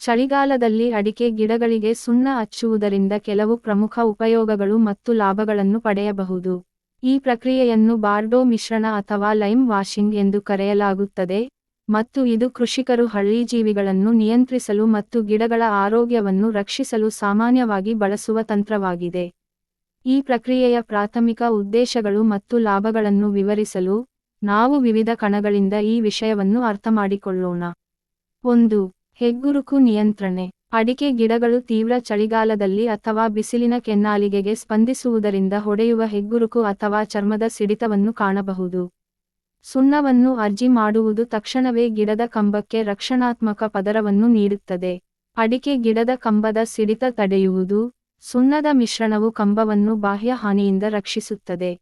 ಚಳಿಗಾಲದಲ್ಲಿ ಅಡಿಕೆ ಗಿಡಗಳಿಗೆ ಸುಣ್ಣ ಹಚ್ಚುವುದರಿಂದ ಕೆಲವು ಪ್ರಮುಖ ಉಪಯೋಗಗಳು ಮತ್ತು ಲಾಭಗಳನ್ನು ಪಡೆಯಬಹುದು. ಈ ಪ್ರಕ್ರಿಯೆಯನ್ನು ಬಾರ್ಡೋ ಮಿಶ್ರಣ ಅಥವಾ ಲೈಮ್ ವಾಷಿಂಗ್ ಎಂದು ಕರೆಯಲಾಗುತ್ತದೆ, ಮತ್ತು ಇದು ಕೃಷಿಕರು ಹಳ್ಳಿಜೀವಿಗಳನ್ನು ನಿಯಂತ್ರಿಸಲು ಮತ್ತು ಗಿಡಗಳ ಆರೋಗ್ಯವನ್ನು ರಕ್ಷಿಸಲು ಸಾಮಾನ್ಯವಾಗಿ ಬಳಸುವ ತಂತ್ರವಾಗಿದೆ. ಈ ಪ್ರಕ್ರಿಯೆಯ ಪ್ರಾಥಮಿಕ ಉದ್ದೇಶಗಳು ಮತ್ತು ಲಾಭಗಳನ್ನು ವಿವರಿಸಲು, ನಾವು ವಿವಿಧ ಕಣಗಳಿಂದ ಈ ವಿಷಯವನ್ನು ಅರ್ಥಮಾಡಿಕೊಳ್ಳೋಣ. 1. ಹೆಗ್ಗುರುಕು ನಿಯಂತ್ರಣೆ. ಅಡಿಕೆ ಗಿಡಗಳು ತೀವ್ರ ಚಳಿಗಾಲದಲ್ಲಿ ಅಥವಾ ಬಿಸಿಲಿನ ಕೆನ್ನಾಲಿಗೆಗೆ ಸ್ಪಂದಿಸುವುದರಿಂದ ಹೊಡೆಯುವ ಹೆಗ್ಗುರುಕು ಅಥವಾ ಚರ್ಮದ ಸಿಡಿತವನ್ನು ಕಾಣಬಹುದು. ಸುಣ್ಣವನ್ನು ಅರ್ಜಿ ಮಾಡುವುದು ತಕ್ಷಣವೇ ಗಿಡದ ಕಂಬಕ್ಕೆ ರಕ್ಷಣಾತ್ಮಕ ಪದರವನ್ನು ನೀಡುತ್ತದೆ. ಅಡಿಕೆ ಗಿಡದ ಕಂಬದ ಸಿಡಿತ ತಡೆಯುವುದು. ಸುಣ್ಣದ ಮಿಶ್ರಣವು ಕಂಬವನ್ನು ಬಾಹ್ಯ ಹಾನಿಯಿಂದ ರಕ್ಷಿಸುತ್ತದೆ.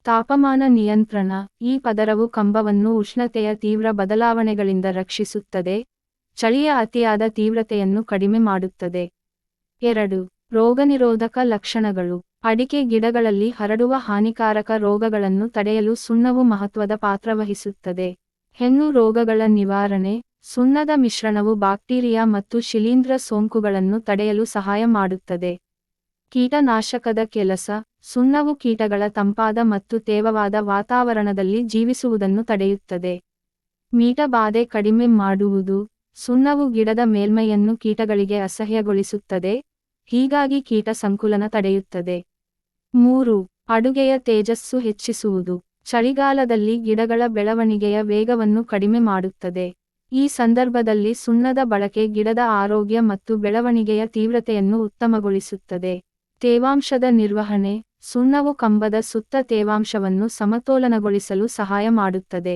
ತಾಪಮಾನ ನಿಯಂತ್ರಣ. ಈ ಪದರವು ಕಂಬವನ್ನು ಉಷ್ಣತೆಯ ತೀವ್ರ ಬದಲಾವಣೆಗಳಿಂದ ರಕ್ಷಿಸುತ್ತದೆ, ಚಳಿಯ ಅತಿಯಾದ ತೀವ್ರತೆಯನ್ನು ಕಡಿಮೆ ಮಾಡುತ್ತದೆ. 2. ರೋಗನಿರೋಧಕ ಲಕ್ಷಣಗಳು. ಅಡಿಕೆ ಗಿಡಗಳಲ್ಲಿ ಹರಡುವ ಹಾನಿಕಾರಕ ರೋಗಗಳನ್ನು ತಡೆಯಲು ಸುಣ್ಣವು ಮಹತ್ವದ ಪಾತ್ರವಹಿಸುತ್ತದೆ. ಹೆಣ್ಣು ರೋಗಗಳ ನಿವಾರಣೆ. ಸುಣ್ಣದ ಮಿಶ್ರಣವು ಬ್ಯಾಕ್ಟೀರಿಯಾ ಮತ್ತು ಶಿಲೀಂಧ್ರ ಸೋಂಕುಗಳನ್ನು ತಡೆಯಲು ಸಹಾಯ ಮಾಡುತ್ತದೆ. ಕೀಟನಾಶಕದ ಕೆಲಸ. ಸುಣ್ಣವು ಕೀಟಗಳ ತಂಪಾದ ಮತ್ತು ತೇವವಾದ ವಾತಾವರಣದಲ್ಲಿ ಜೀವಿಸುವುದನ್ನು ತಡೆಯುತ್ತದೆ. ಕೀಟಬಾಧೆ ಕಡಿಮೆ ಮಾಡುವುದು. ಸುಣ್ಣವು ಗಿಡದ ಮೇಲ್ಮೈಯನ್ನು ಕೀಟಗಳಿಗೆ ಅಸಹ್ಯಗೊಳಿಸುತ್ತದೆ, ಹೀಗಾಗಿ ಕೀಟ ಸಂಕುಲನ ತಡೆಯುತ್ತದೆ. 3. ಅಡುಗೆಯ ತೇಜಸ್ಸು ಹೆಚ್ಚಿಸುವುದು. ಚಳಿಗಾಲದಲ್ಲಿ ಗಿಡಗಳ ಬೆಳವಣಿಗೆಯ ವೇಗವನ್ನು ಕಡಿಮೆ ಮಾಡುತ್ತದೆ. ಈ ಸಂದರ್ಭದಲ್ಲಿ ಸುಣ್ಣದ ಬಳಕೆ ಗಿಡದ ಆರೋಗ್ಯ ಮತ್ತು ಬೆಳವಣಿಗೆಯ ತೀವ್ರತೆಯನ್ನು ಉತ್ತಮಗೊಳಿಸುತ್ತದೆ. ತೇವಾಂಶದ ನಿರ್ವಹಣೆ. ಸುಣ್ಣವು ಕಂಬದ ಸುತ್ತ ತೇವಾಂಶವನ್ನು ಸಮತೋಲನಗೊಳಿಸಲು ಸಹಾಯ ಮಾಡುತ್ತದೆ.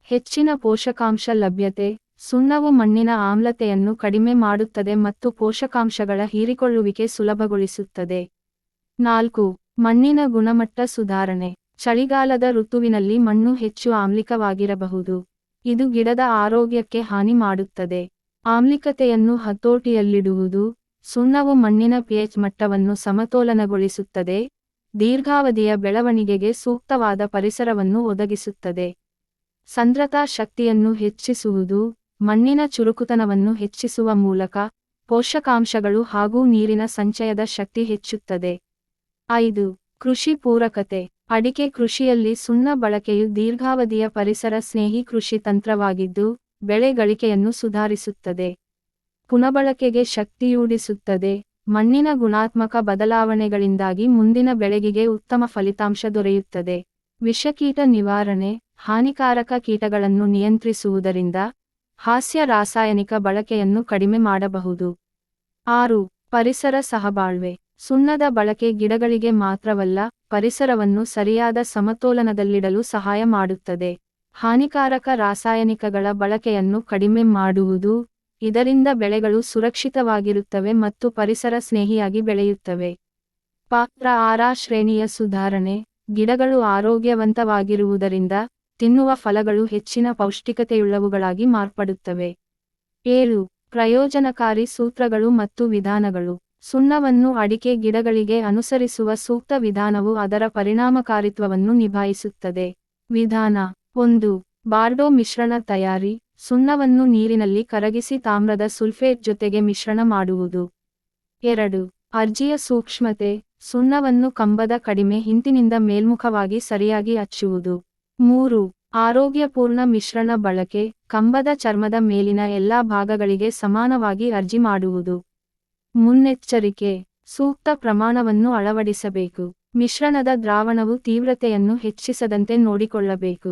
ಹೆಚ್ಚಿನ ಪೋಷಕಾಂಶ ಲಭ್ಯತೆ. ಸುಣ್ಣವು ಮಣ್ಣಿನ ಆಮ್ಲತೆಯನ್ನು ಕಡಿಮೆ ಮಾಡುತ್ತದೆ ಮತ್ತು ಪೋಷಕಾಂಶಗಳ ಹೀರಿಕೊಳ್ಳುವಿಕೆ ಸುಲಭಗೊಳಿಸುತ್ತದೆ. 4. ಮಣ್ಣಿನ ಗುಣಮಟ್ಟ ಸುಧಾರಣೆ. ಚಳಿಗಾಲದ ಋತುವಿನಲ್ಲಿ ಮಣ್ಣು ಹೆಚ್ಚು ಆಮ್ಲಿಕವಾಗಿರಬಹುದು. ಇದು ಗಿಡದ ಆರೋಗ್ಯಕ್ಕೆ ಹಾನಿ ಮಾಡುತ್ತದೆ. ಆಮ್ಲಿಕತೆಯನ್ನು ಹತೋಟಿಯಲ್ಲಿಡುವುದು. ಸುಣ್ಣವು ಮಣ್ಣಿನ ಪಿಎಚ್ ಮಟ್ಟವನ್ನು ಸಮತೋಲನಗೊಳಿಸುತ್ತದೆ, ದೀರ್ಘಾವಧಿಯ ಬೆಳವಣಿಗೆಗೆ ಸೂಕ್ತವಾದ ಪರಿಸರವನ್ನು ಒದಗಿಸುತ್ತದೆ. ಸಾಂದ್ರತಾ ಶಕ್ತಿಯನ್ನು ಹೆಚ್ಚಿಸುವುದು. ಮಣ್ಣಿನ ಚುರುಕುತನವನ್ನು ಹೆಚ್ಚಿಸುವ ಮೂಲಕ ಪೋಷಕಾಂಶಗಳು ಹಾಗೂ ನೀರಿನ ಸಂಚಯದ ಶಕ್ತಿ ಹೆಚ್ಚುತ್ತದೆ. 5. ಕೃಷಿ ಪೂರಕತೆ. ಅಡಿಕೆ ಕೃಷಿಯಲ್ಲಿ ಸುಣ್ಣ ಬಳಕೆಯು ದೀರ್ಘಾವಧಿಯ ಪರಿಸರ ಸ್ನೇಹಿ ಕೃಷಿ ತಂತ್ರವಾಗಿದ್ದು, ಬೆಳೆ ಗಳಿಕೆಯನ್ನು ಸುಧಾರಿಸುತ್ತದೆ. ಪುನರ್ಬಳಕೆಗೆ ಶಕ್ತಿಯೂಡಿಸುತ್ತದೆ. ಮಣ್ಣಿನ ಗುಣಾತ್ಮಕ ಬದಲಾವಣೆಗಳಿಂದಾಗಿ ಮುಂದಿನ ಬೆಳೆಗೆ ಉತ್ತಮ ಫಲಿತಾಂಶ ದೊರೆಯುತ್ತದೆ. ವಿಷಕೀಟ ನಿವಾರಣೆ. ಹಾನಿಕಾರಕ ಕೀಟಗಳನ್ನು ನಿಯಂತ್ರಿಸುವುದರಿಂದ ಹಾಸ್ಯ ರಾಸಾಯನಿಕ ಬಳಕೆಯನ್ನು ಕಡಿಮೆ ಮಾಡಬಹುದು. 6. ಪರಿಸರ ಸಹಬಾಳ್ವೆ. ಸುಣ್ಣದ ಬಳಕೆ ಗಿಡಗಳಿಗೆ ಮಾತ್ರವಲ್ಲ, ಪರಿಸರವನ್ನು ಸರಿಯಾದ ಸಮತೋಲನದಲ್ಲಿಡಲು ಸಹಾಯ ಮಾಡುತ್ತದೆ. ಹಾನಿಕಾರಕ ರಾಸಾಯನಿಕಗಳ ಬಳಕೆಯನ್ನು ಕಡಿಮೆ ಮಾಡುವುದು. ಇದರಿಂದ ಬೆಳೆಗಳು ಸುರಕ್ಷಿತವಾಗಿರುತ್ತವೆ ಮತ್ತು ಪರಿಸರ ಸ್ನೇಹಿಯಾಗಿ ಬೆಳೆಯುತ್ತವೆ. ಪಾತ್ರ 6 ಶ್ರೇಣಿಯ ಸುಧಾರಣೆ. ಗಿಡಗಳು ಆರೋಗ್ಯವಂತವಾಗಿರುವುದರಿಂದ ತಿನ್ನುವ ಫಲಗಳು ಹೆಚ್ಚಿನ ಪೌಷ್ಟಿಕತೆಯುಳ್ಳವುಗಳಾಗಿ ಮಾರ್ಪಡುತ್ತವೆ. 7. ಪ್ರಯೋಜನಕಾರಿ ಸೂತ್ರಗಳು ಮತ್ತು ವಿಧಾನಗಳು. ಸುಣ್ಣವನ್ನು ಅಡಿಕೆ ಗಿಡಗಳಿಗೆ ಅನುಸರಿಸುವ ಸೂಕ್ತ ವಿಧಾನವು ಅದರ ಪರಿಣಾಮಕಾರಿತ್ವವನ್ನು ನಿಭಾಯಿಸುತ್ತದೆ. ವಿಧಾನ. 1. ಬಾರ್ಡೋ ಮಿಶ್ರಣ ತಯಾರಿ. ಸುಣ್ಣವನ್ನು ನೀರಿನಲ್ಲಿ ಕರಗಿಸಿ ತಾಮ್ರದ ಸುಲ್ಫೇಟ್ ಜೊತೆಗೆ ಮಿಶ್ರಣ ಮಾಡುವುದು. 2. ಅರ್ಜಿಯ ಸೂಕ್ಷ್ಮತೆ. ಸುಣ್ಣವನ್ನು ಕಂಬದ ಕಡಿಮೆ ಹಿಂತಿನಿಂದ ಮೇಲ್ಮುಖವಾಗಿ ಸರಿಯಾಗಿ ಹಚ್ಚುವುದು. 3. ಆರೋಗ್ಯಪೂರ್ಣ ಮಿಶ್ರಣ ಬಳಕೆ. ಕಂಬದ ಚರ್ಮದ ಮೇಲಿನ ಎಲ್ಲಾ ಭಾಗಗಳಿಗೆ ಸಮಾನವಾಗಿ ಅರ್ಜಿ ಮಾಡುವುದು. ಮುನ್ನೆಚ್ಚರಿಕೆ. ಸೂಕ್ತ ಪ್ರಮಾಣವನ್ನು ಅಳವಡಿಸಬೇಕು. ಮಿಶ್ರಣದ ದ್ರಾವಣವು ತೀವ್ರತೆಯನ್ನು ಹೆಚ್ಚಿಸದಂತೆ ನೋಡಿಕೊಳ್ಳಬೇಕು.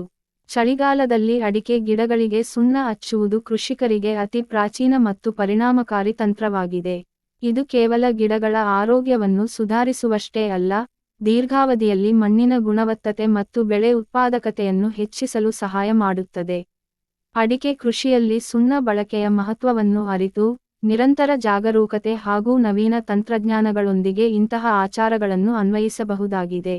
ಚಳಿಗಾಲದಲ್ಲಿ ಅಡಿಕೆ ಗಿಡಗಳಿಗೆ ಸುಣ್ಣ ಹಚ್ಚುವುದು ಕೃಷಿಕರಿಗೆ ಅತಿ ಪ್ರಾಚೀನ ಮತ್ತು ಪರಿಣಾಮಕಾರಿ ತಂತ್ರವಾಗಿದೆ. ಇದು ಕೇವಲ ಗಿಡಗಳ ಆರೋಗ್ಯವನ್ನು ಸುಧಾರಿಸುವಷ್ಟೇ ಅಲ್ಲ, ದೀರ್ಘಾವಧಿಯಲ್ಲಿ ಮಣ್ಣಿನ ಗುಣವತ್ತತೆ ಮತ್ತು ಬೆಳೆ ಉತ್ಪಾದಕತೆಯನ್ನು ಹೆಚ್ಚಿಸಲು ಸಹಾಯ ಮಾಡುತ್ತದೆ. ಅಡಿಕೆ ಕೃಷಿಯಲ್ಲಿ ಸುಣ್ಣ ಬಳಕೆಯ ಮಹತ್ವವನ್ನು ಅರಿತು, ನಿರಂತರ ಜಾಗರೂಕತೆ ಹಾಗೂ ನವೀನ ತಂತ್ರಜ್ಞಾನಗಳೊಂದಿಗೆ ಇಂತಹ ಆಚಾರಗಳನ್ನು ಅನ್ವಯಿಸಬಹುದಾಗಿದೆ.